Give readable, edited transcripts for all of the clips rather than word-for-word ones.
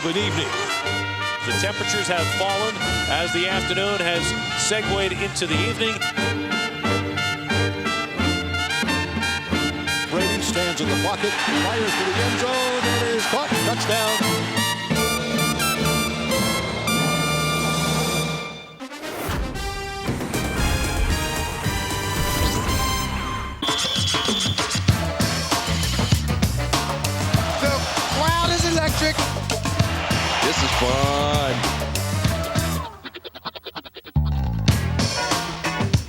of an evening. The temperatures have fallen as the afternoon has segued into the evening. Brady stands in the pocket, fires to the end zone, and is caught. Touchdown. Electric. This is fun.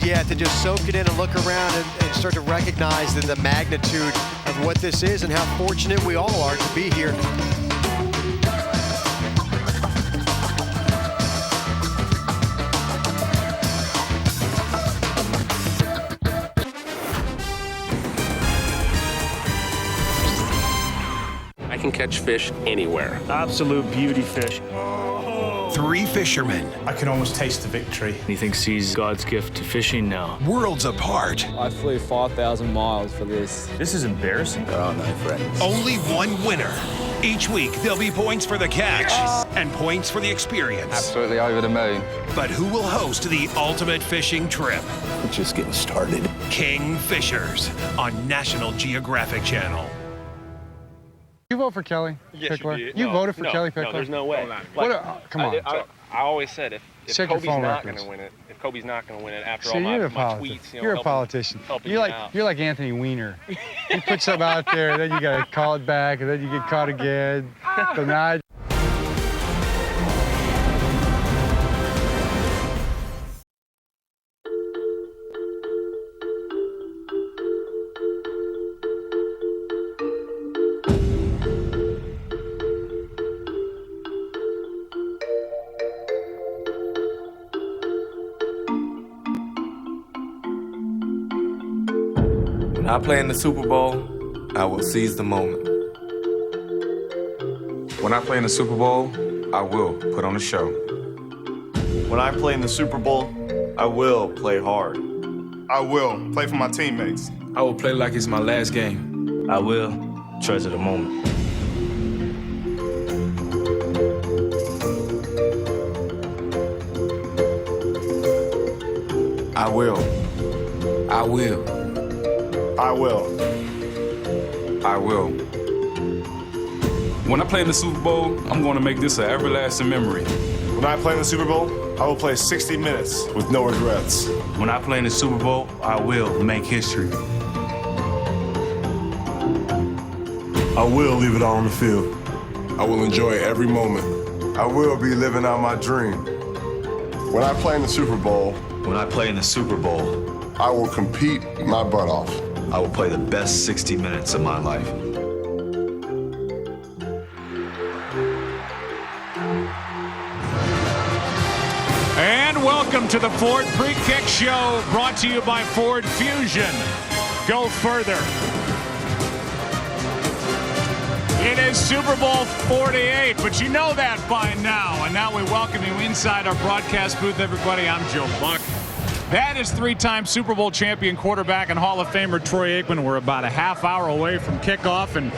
Yeah, to just soak it in and look around and start to recognize the magnitude of what this is and how fortunate we all are to be here. I can catch fish anywhere. Absolute beauty fish. Three fishermen. I can almost taste the victory. He thinks he's God's gift to fishing now. Worlds apart. I flew 5,000 miles for this. This is embarrassing. There are no friends. Only one winner. Each week, there'll be points for the catch and points for the experience. Absolutely over the moon. But who will host the ultimate fishing trip? We're just getting started. King Fishers on National Geographic Channel. You vote for Kelly Pickler? You voted for Kelly Pickler? No, there's no way. Come on. I always said if Kobe's not going to win it, after all my tweets, you're a politician. You're like Anthony Weiner. You put something out there, then you got to call it back, and then you get caught again. So now When I play in the Super Bowl, I will seize the moment. When I play in the Super Bowl, I will put on a show. When I play in the Super Bowl, I will play hard. I will play for my teammates. I will play like it's my last game. I will treasure the moment. I will. I will. I will. I will. When I play in the Super Bowl, I'm going to make this an everlasting memory. When I play in the Super Bowl, I will play 60 minutes with no regrets. When I play in the Super Bowl, I will make history. I will leave it all on the field. I will enjoy every moment. I will be living out my dream. When I play in the Super Bowl, I will compete my butt off. I will play the best 60 minutes of my life. And welcome to the Ford Pre-Kick Show, brought to you by Ford Fusion. Go further. It is Super Bowl 48, but you know that by now. And now we welcome you inside our broadcast booth, everybody. I'm Joe Buck. That is three-time Super Bowl champion quarterback and Hall of Famer Troy Aikman. We're about a half hour away from kickoff, and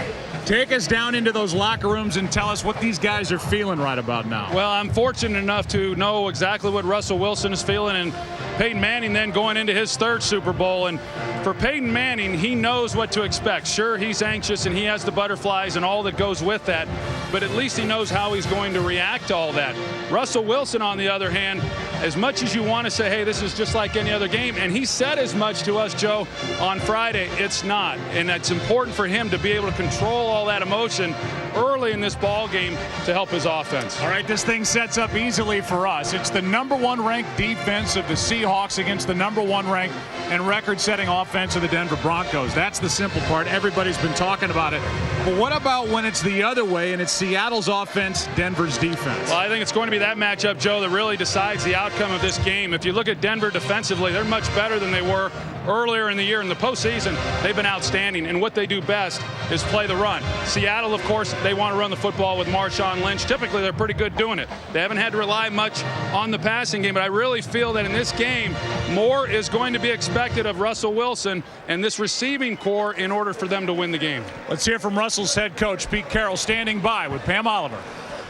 take us down into those locker rooms and tell us what these guys are feeling right about now. Well, I'm fortunate enough to know exactly what Russell Wilson is feeling, and Peyton Manning then going into his third Super Bowl. And for Peyton Manning, he knows what to expect. Sure, he's anxious and he has the butterflies and all that goes with that, but at least he knows how he's going to react to all that. Russell Wilson, on the other hand, as much as you want to say, hey, this is just like any other game, and he said as much to us, Joe, on Friday, it's not. And it's important for him to be able to control all that emotion early in this ball game to help his offense. All right, this thing sets up easily for us. It's the #1 ranked defense of the Seahawks against the #1 ranked and record-setting offense of the Denver Broncos. That's the simple part. Everybody's been talking about it. But what about when it's the other way and it's Seattle's offense, Denver's defense? Well, I think it's going to be that matchup, Joe, that really decides the outcome of this game. If you look at Denver defensively, they're much better than they were earlier in the year. In the postseason, they've been outstanding, and what they do best is play the run. Seattle, of course, they want to run the football with Marshawn Lynch. Typically, they're pretty good doing it. They haven't had to rely much on the passing game, but I really feel that in this game, more is going to be expected of Russell Wilson and this receiving core in order for them to win the game. Let's hear from Russell's head coach, Pete Carroll, standing by with Pam Oliver.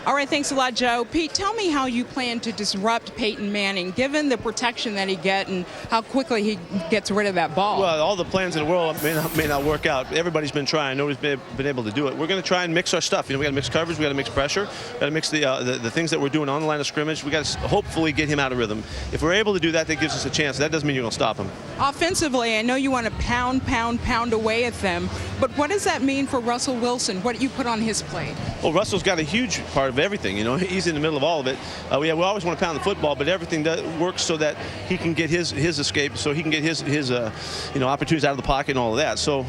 All right, thanks a lot, Joe. Pete, tell me how you plan to disrupt Peyton Manning, given the protection that he gets and how quickly he gets rid of that ball. Well, all the plans in the world may not work out. Everybody's been trying. Nobody's been able to do it. We're going to try and mix our stuff. You know, we got to mix coverage. We got to mix pressure. We got to mix the things that we're doing on the line of scrimmage. We got to hopefully get him out of rhythm. If we're able to do that, that gives us a chance. That doesn't mean you're going to stop him. Offensively, I know you want to pound away at them, but what does that mean for Russell Wilson? What do you put on his plate? Well, Russell's got a huge part of everything. You know, he's in the middle of all of it. We always want to pound the football, but everything works so that he can get his escape, so he can get his opportunities out of the pocket and all of that. So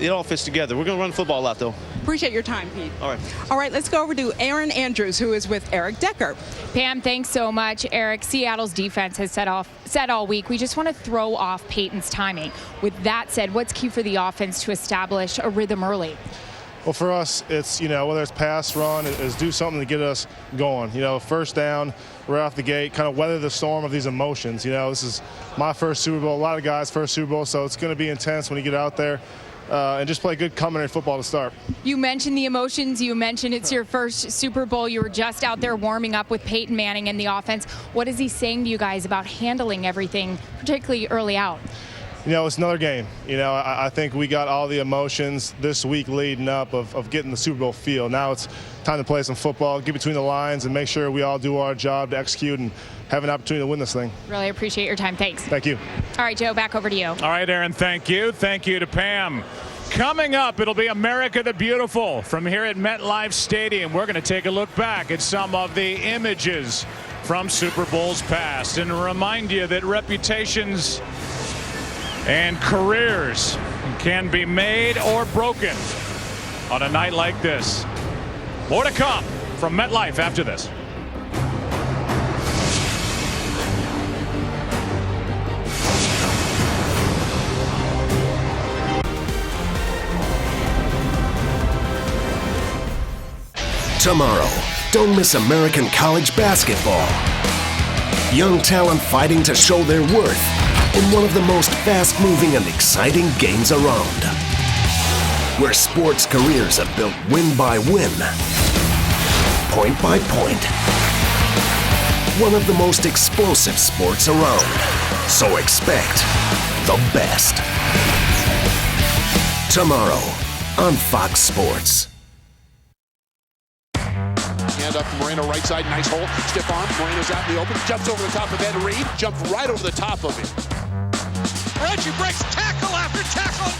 it all fits together. We're going to run the football a lot, though. Appreciate your time, Pete. All right. All right, let's go over to Aaron Andrews, who is with Eric Decker. Pam, thanks so much. Eric, Seattle's defense has said all week, we just want to throw off Peyton's timing. With that said, what's key for the offense to establish a rhythm early? Well, for us, it's, whether it's pass, run, is do something to get us going. First down, right off the gate, kind of weather the storm of these emotions. This is my first Super Bowl, a lot of guys' first Super Bowl, so it's going to be intense when you get out there. And just play good combination football to start. You mentioned the emotions. You mentioned it's your first Super Bowl. You were just out there warming up with Peyton Manning and the offense. What is he saying to you guys about handling everything, particularly early out? It's another game. I think we got all the emotions this week leading up of getting the Super Bowl feel. Now it's time to play some football, get between the lines, and make sure we all do our job to execute and have an opportunity to win this thing. Really appreciate your time. Thanks. Thank you. All right, Joe, back over to you. All right, Aaron, thank you. Thank you to Pam. Coming up, it'll be America the Beautiful from here at MetLife Stadium. We're going to take a look back at some of the images from Super Bowls past and remind you that reputations and careers can be made or broken on a night like this. More to come from MetLife after this. Tomorrow, don't miss American college basketball. Young talent fighting to show their worth in one of the most fast-moving and exciting games around, where sports careers are built win by win, point by point. One of the most explosive sports around, so expect the best. Tomorrow on Fox Sports. Hand up from Moreno, right side, nice hole, stiff arm. Moreno's out in the open, jumps over the top of Ed Reed, jumps right over the top of him. Reggie breaks tackle after tackle.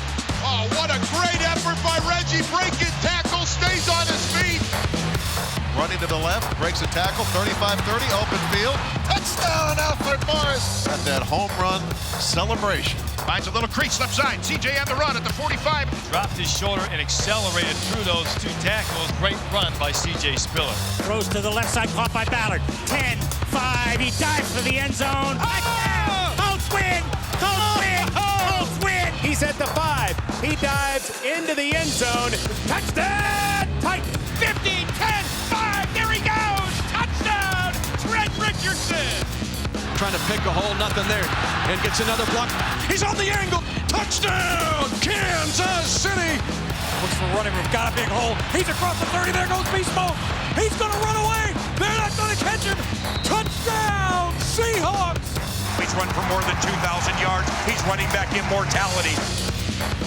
Oh, what a great effort by Reggie. Breaking tackle, stays on his feet. Running to the left, breaks a tackle, 35-30, open field. Touchdown, Alfred Morris. At that home run celebration. Finds a little crease left side. CJ on the run at the 45. Dropped his shoulder and accelerated through those two tackles. Great run by CJ Spiller. Throws to the left side, caught by Ballard. 10, 5, he dives for the end zone. Colts win! Colts win! Colts win! He's at the 5. He dives into the end zone. Touchdown! Tight! 50, 10, 5, there he goes! Touchdown! Trent Richardson! Trying to pick a hole, nothing there. And gets another block. He's on the angle. Touchdown! Kansas City! Looks for running room. Got a big hole. He's across the 30. There goes Beast Mode. He's going to run away. They're not going to catch him. Touchdown! Seahawks! He's run for more than 2,000 yards. He's running back immortality,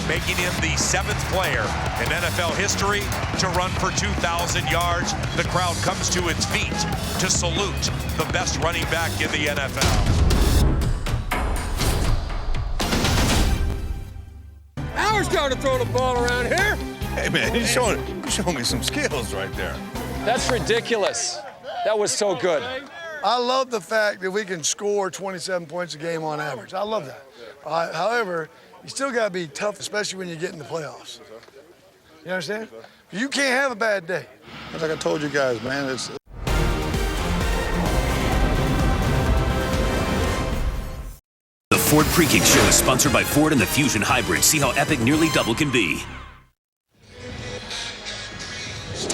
making him the 7th player in NFL history to run for 2,000 yards. The crowd comes to its feet to salute the best running back in the NFL. Howard's going to throw the ball around here. Hey, man, he's showing me some skills right there. That's ridiculous. That was so good. I love the fact that we can score 27 points a game on average. I love that. However, you still got to be tough, especially when you get in the playoffs. You understand? You can't have a bad day. Like I told you guys, man, it's... The Ford Pre-Kick Show is sponsored by Ford and the Fusion Hybrid. See how epic nearly double can be.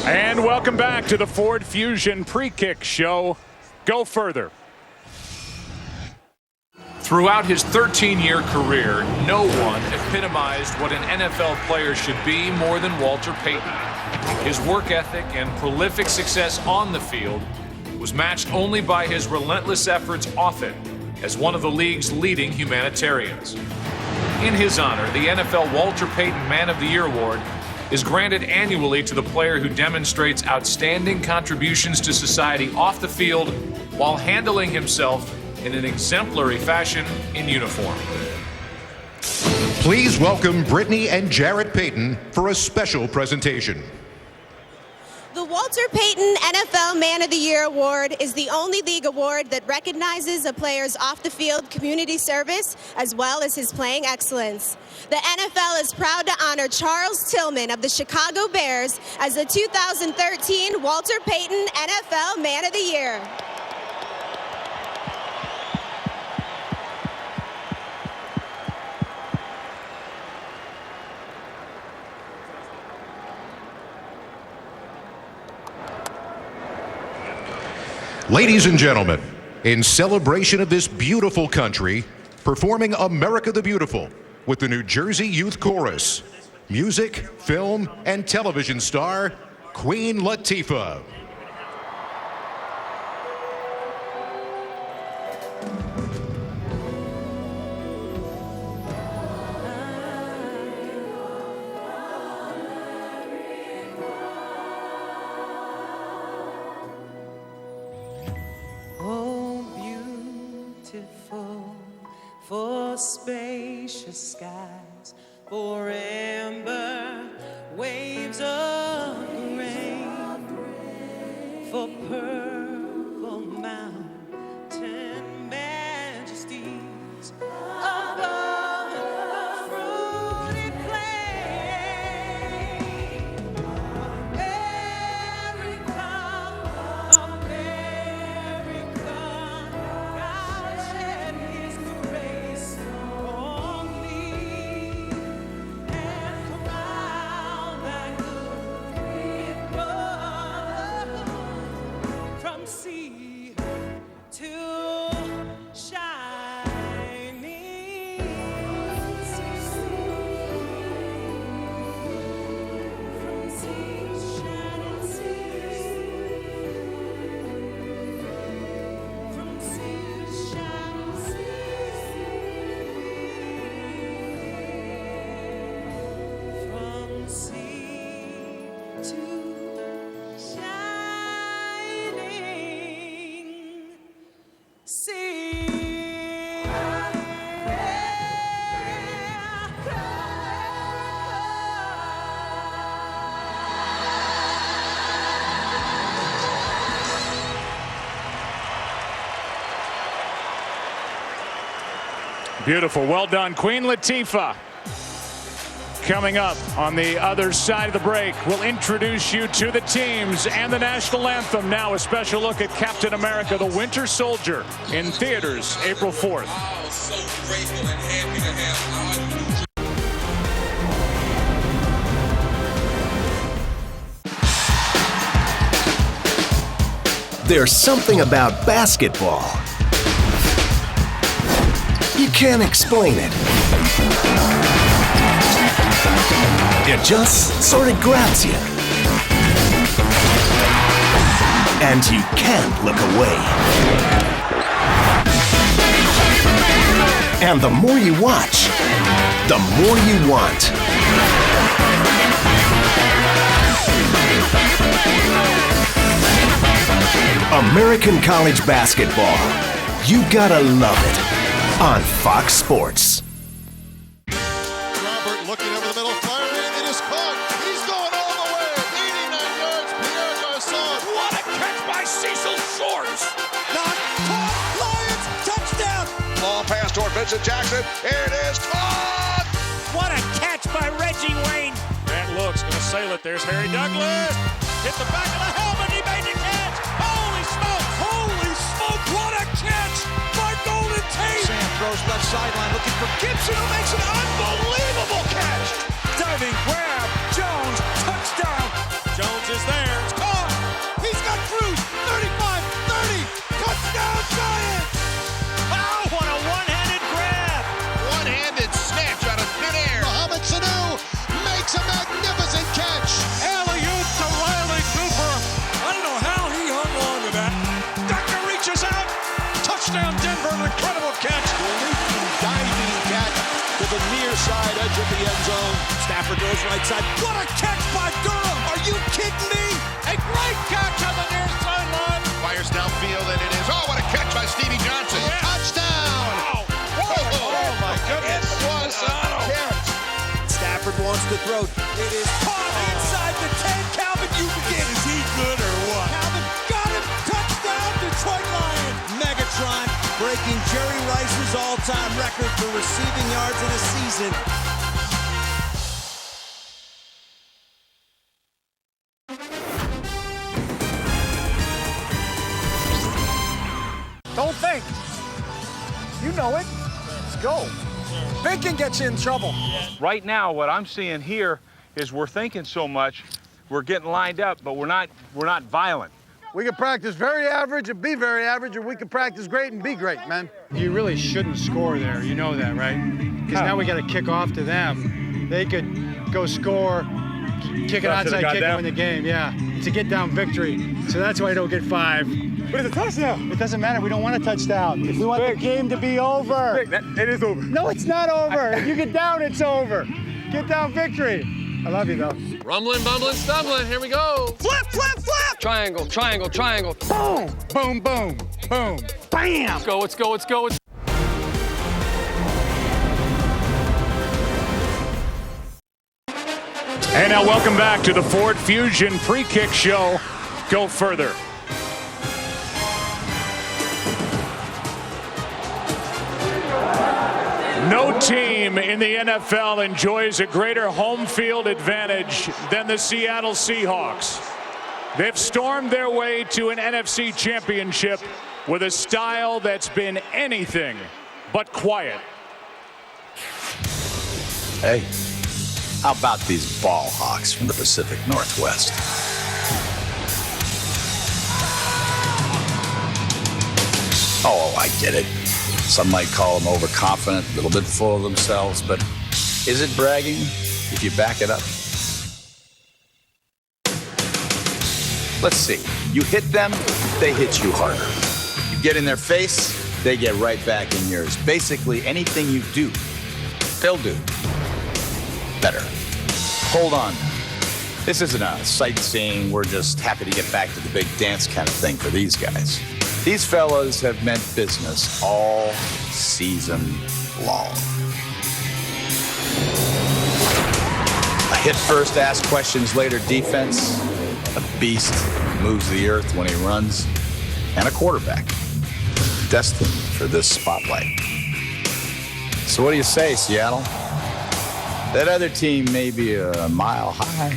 And welcome back to the Ford Fusion Pre-Kick Show. Go further. Throughout his 13-year career, no one epitomized what an NFL player should be more than Walter Payton. His work ethic and prolific success on the field was matched only by his relentless efforts off it as one of the league's leading humanitarians. In his honor, the NFL Walter Payton Man of the Year Award is granted annually to the player who demonstrates outstanding contributions to society off the field while handling himself in an exemplary fashion in uniform. Please welcome Brittany and Jarrett Payton for a special presentation. The Walter Payton NFL Man of the Year Award is the only league award that recognizes a player's off-the-field community service as well as his playing excellence. The NFL is proud to honor Charles Tillman of the Chicago Bears as the 2013 Walter Payton NFL Man of the Year. Ladies and gentlemen, in celebration of this beautiful country, performing America the Beautiful with the New Jersey Youth Chorus, music, film, and television star, Queen Latifah. For spacious skies, for amber waves of rain, for purple mountain majesties above the fruited plain. America, America, God shed His grace on thee, and crown thy good with brotherhood from sea to shining sea. From sea to shining sea. From sea to shining sea. From sea to shining Beautiful. Well done, Queen Latifah. Coming up on the other side of the break, we'll introduce you to the teams and the national anthem. Now a special look at Captain America, the Winter Soldier, in theaters April 4th. So grateful and happy to have There's something about basketball. You can't explain it. It just sort of grabs you. And you can't look away. And the more you watch, the more you want. American college basketball. You gotta love it on Fox Sports. Robert looking over the middle, firing, it is caught. He's going all the way. 89 yards, Pierre Garçon. What a catch by Cecil Shorts! Not caught. Lions touchdown! Long pass toward Vincent Jackson. Here it is. Caught! What a catch by Reggie Wayne! Grant looks, gonna sail it. There's Harry Douglas. Hit the back of the helmet. He made the catch. Holy smoke! Holy smoke! What a catch by Golden Tate! Sam throws left sideline looking for Gibson, who makes an unbelievable catch. Diving grab. Jones. Touchdown. Jones is there. It's caught. He's got Cruz. 35, 30. Touchdown Giants! Wow, what a one-handed grab. One-handed snatch out of thin air. Mohamed Sanu makes a magnificent catch. Alley-oop to the end zone. Stafford goes right side. What a catch by Durham! Are you kidding me? A great catch on the near sideline. Fires downfield, and it is. Oh, what a catch by Stevie Johnson. Touchdown! Oh, my goodness. It was a catch. Stafford wants to throw. It is caught inside the 10. Calvin, you begin. Is he good or what? Calvin got him. Touchdown, Detroit Lions. Megatron breaking Jerry Rice's all-time record for receiving yards in a season. Don't think. You know it. Let's go. Thinking gets you in trouble. Right now, what I'm seeing here is we're thinking so much, we're getting lined up, but we're not violent. We can practice very average and be very average, or we can practice great and be great, man. You really shouldn't score there. You know that, right? Because now we got to kick off to them. They could go score, kick an onside kick and win the game. Yeah, it's a get down victory. So that's why I don't get 5. But it's a touchdown. It doesn't matter. We don't want a touchdown. If we want the game to be over. It is over. No, it's not over. If you get down, it's over. Get down victory. I love you, though. Rumbling, bumbling, stumbling. Here we go. Flip, flip, flip. Triangle, triangle, triangle. Boom, boom, boom, boom. Bam. Let's go, let's go, let's go. And now welcome back to the Ford Fusion Pre-Kick Show. Go further. No team in the NFL enjoys a greater home field advantage than the Seattle Seahawks. They've stormed their way to an NFC championship with a style that's been anything but quiet. Hey, how about these ball hawks from the Pacific Northwest? Oh, I get it. Some might call them overconfident, a little bit full of themselves, but is it bragging if you back it up? Let's see. You hit them, they hit you harder. You get in their face, they get right back in yours. Basically, anything you do, they'll do better. Hold on. This isn't a sightseeing, we're just happy to get back to the big dance kind of thing for these guys. These fellas have meant business all season long. A hit first, ask questions later defense, a beast moves the earth when he runs, and a quarterback destined for this spotlight. So what do you say, Seattle? That other team may be a mile high,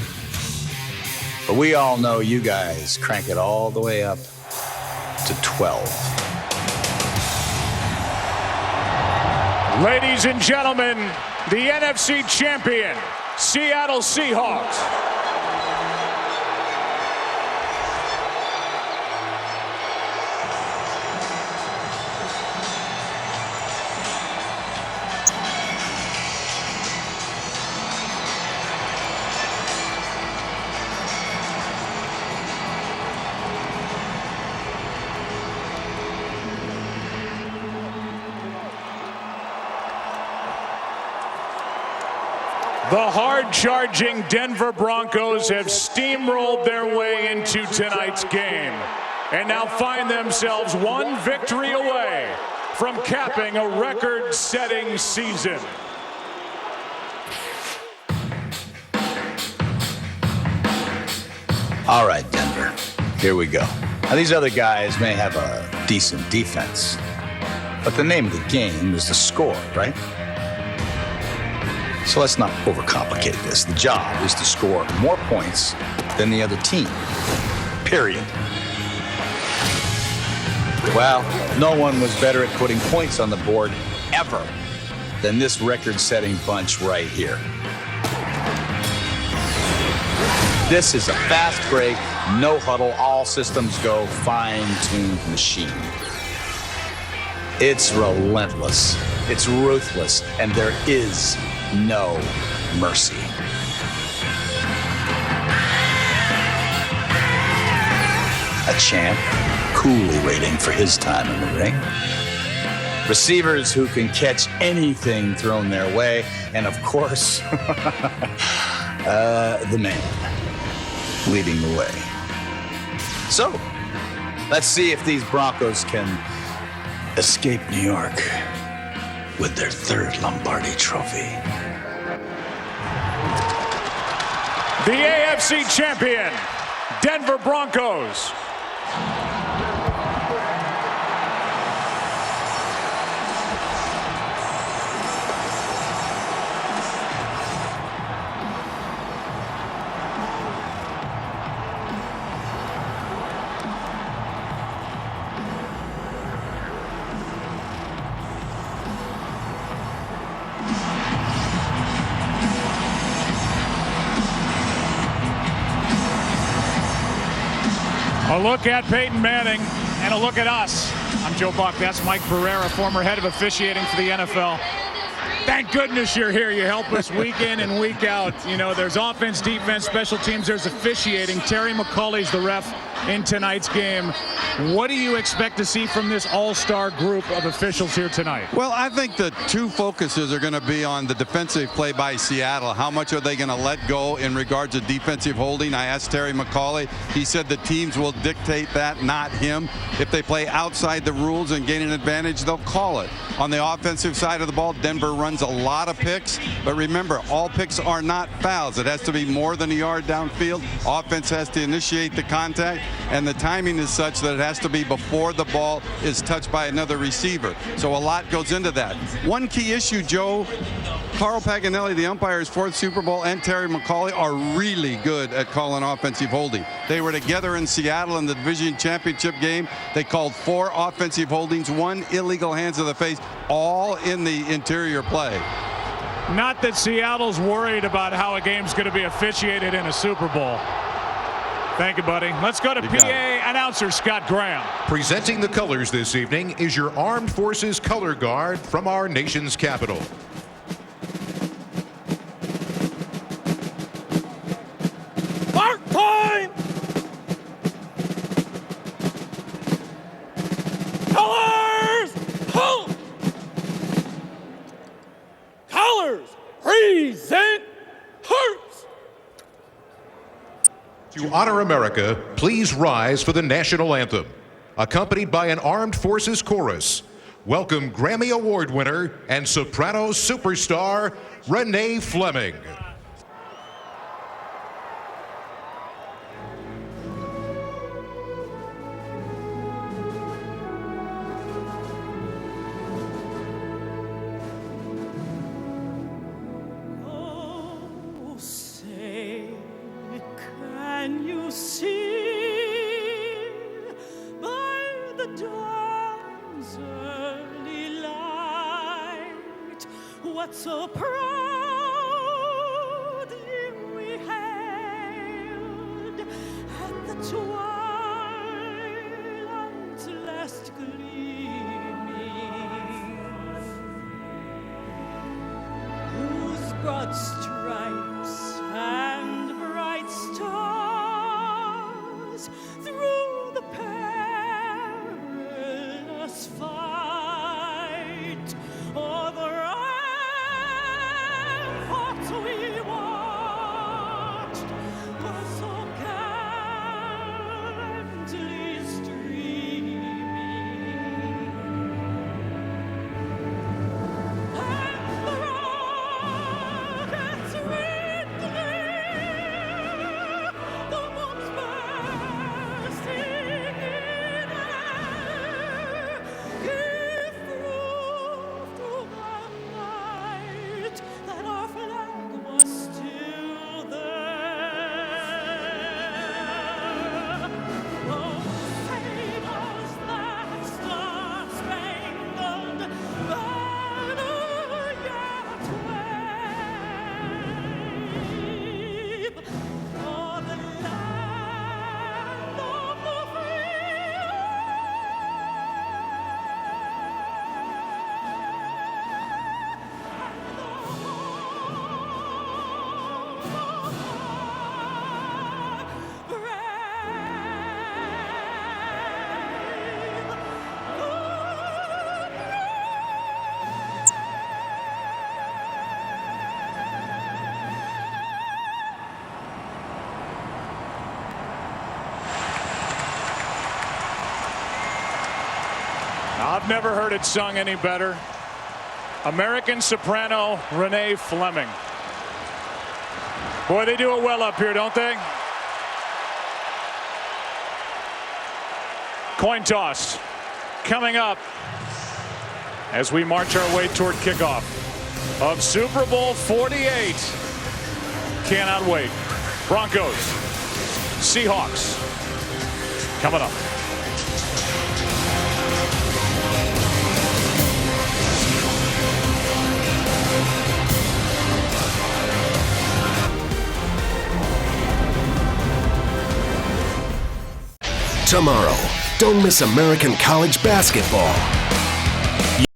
but we all know you guys crank it all the way up to 12. Ladies and gentlemen, the NFC champion, Seattle Seahawks. The hard-charging Denver Broncos have steamrolled their way into tonight's game and now find themselves one victory away from capping a record-setting season. All right, Denver, here we go. Now, these other guys may have a decent defense, but the name of the game is the score, right? So let's not overcomplicate this. The job is to score more points than the other team, period. Well, no one was better at putting points on the board ever than this record-setting bunch right here. This is a fast break, no huddle, all systems go, fine-tuned machine. It's relentless, it's ruthless, and there is no mercy. A champ coolly waiting for his time in the ring. Receivers who can catch anything thrown their way. And of course, the man leading the way. So, let's see if these Broncos can escape New York with their third Lombardi trophy. The AFC champion, Denver Broncos. A look at Peyton Manning and a look at us. I'm Joe Buck. That's Mike Pereira, former head of officiating for the NFL. Thank goodness you're here. You help us week in and week out. You know, there's offense, defense, special teams, there's officiating. Terry McCauley's the ref in tonight's game. What do you expect to see from this all-star group of officials here tonight? Well, I think the two focuses are going to be on the defensive play by Seattle. How much are they going to let go in regards to defensive holding? I asked Terry McCauley. He said the teams will dictate that, not him. If they play outside the rules and gain an advantage, they'll call it. On the offensive side of the ball, Denver runs a lot of picks. But remember, all picks are not fouls. It has to be more than a yard downfield. Offense has to initiate the contact, and the timing is such that it has to be before the ball is touched by another receiver. So a lot goes into that. One key issue, Joe, Carl Paganelli, the umpire's fourth Super Bowl, and Terry McCauley are really good at calling offensive holding. They were together in Seattle in the division championship game. They called 4 offensive holdings, 1 illegal hands to the face, all in the interior play. Not that Seattle's worried about how a game's going to be officiated in a Super Bowl. Thank you, buddy. Let's go to PA announcer Scott Graham. Presenting the colors this evening is your Armed Forces color guard from our nation's capital. Mark time! Colors! Halt! Colors! Present Hurts! To honor America, please rise for the national anthem. Accompanied by an Armed Forces chorus, welcome Grammy Award winner and soprano superstar, Renee Fleming. Oh, say, can you see by the dawn's early light what so proudly we hailed at the twilight's last gleaming, whose broad stripes and bright stars through the perilous fight o'er the ramparts we watched were so gallantly streaming. And the rockets I've never heard it sung any better. American soprano Renee Fleming. Boy, they do it well up here, don't they? Coin toss coming up as we march our way toward kickoff of Super Bowl 48. Cannot wait. Broncos, Seahawks coming up. Tomorrow, don't miss American college basketball.